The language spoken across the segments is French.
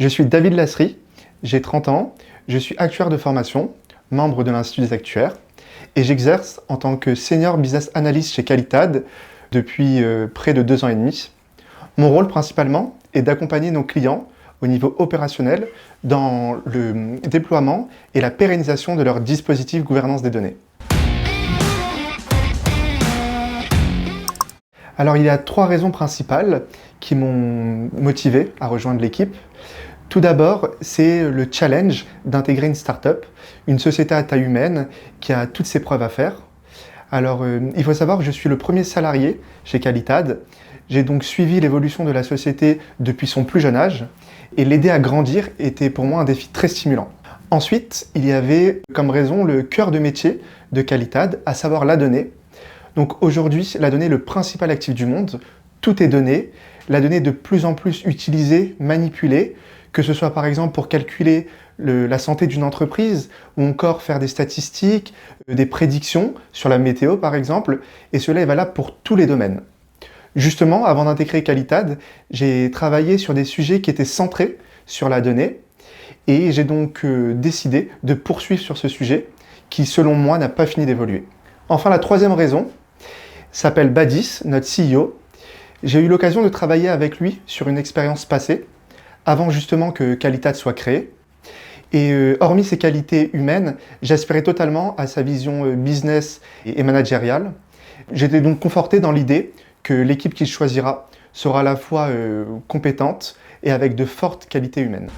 Je suis David Lasserie, j'ai 30 ans, je suis actuaire de formation, membre de l'Institut des actuaires, et j'exerce en tant que Senior Business Analyst chez Qualitad depuis près de 2 ans et demi. Mon rôle principalement est d'accompagner nos clients au niveau opérationnel dans le déploiement et la pérennisation de leur dispositif gouvernance des données. Alors il y a 3 raisons principales qui m'ont motivé à rejoindre l'équipe. Tout d'abord, c'est le challenge d'intégrer une start-up, une société à taille humaine qui a toutes ses preuves à faire. Alors il faut savoir que je suis le premier salarié chez Qualitad. J'ai donc suivi l'évolution de la société depuis son plus jeune âge et l'aider à grandir était pour moi un défi très stimulant. Ensuite, il y avait comme raison le cœur de métier de Qualitad, à savoir la donnée. Donc aujourd'hui, la donnée est le principal actif du monde. Tout est donné. La donnée est de plus en plus utilisée, manipulée, que ce soit par exemple pour calculer la santé d'une entreprise ou encore faire des statistiques, des prédictions sur la météo par exemple. Et cela est valable pour tous les domaines. Justement, avant d'intégrer Qualitad, j'ai travaillé sur des sujets qui étaient centrés sur la donnée et j'ai donc décidé de poursuivre sur ce sujet qui, selon moi, n'a pas fini d'évoluer. Enfin, la troisième raison s'appelle Badis, notre CEO. J'ai eu l'occasion de travailler avec lui sur une expérience passée, avant justement que Qualitad soit créée. Et hormis ses qualités humaines, j'aspirais totalement à sa vision business et managériale. J'étais donc conforté dans l'idée que l'équipe qu'il choisira sera à la fois compétente et avec de fortes qualités humaines.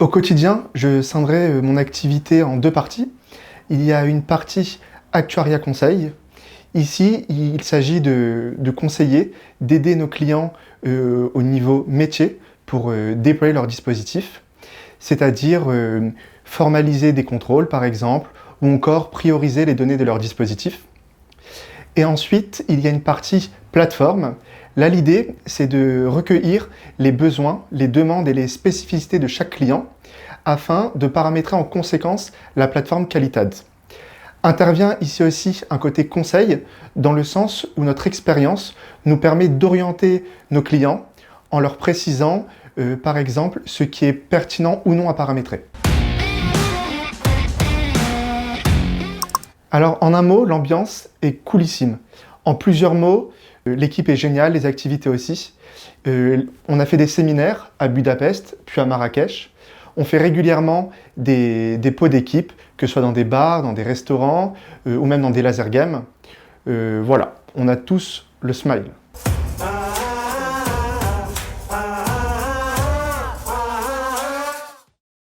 Au quotidien, je scinderai mon activité en 2 parties. Il y a une partie actuariat conseil. Ici, il s'agit de conseiller, d'aider nos clients au niveau métier pour déployer leur dispositif, c'est-à-dire formaliser des contrôles par exemple, ou encore prioriser les données de leur dispositif. Et ensuite, il y a une partie plateforme. Là, l'idée, c'est de recueillir les besoins, les demandes et les spécificités de chaque client afin de paramétrer en conséquence la plateforme Qualitad. Intervient ici aussi un côté conseil, dans le sens où notre expérience nous permet d'orienter nos clients en leur précisant, par exemple, ce qui est pertinent ou non à paramétrer. Alors, en un mot, l'ambiance est coolissime. En plusieurs mots, l'équipe est géniale, les activités aussi. On a fait des séminaires à Budapest, puis à Marrakech. On fait régulièrement des pots d'équipe, que ce soit dans des bars, dans des restaurants ou même dans des laser games. Voilà, on a tous le smile.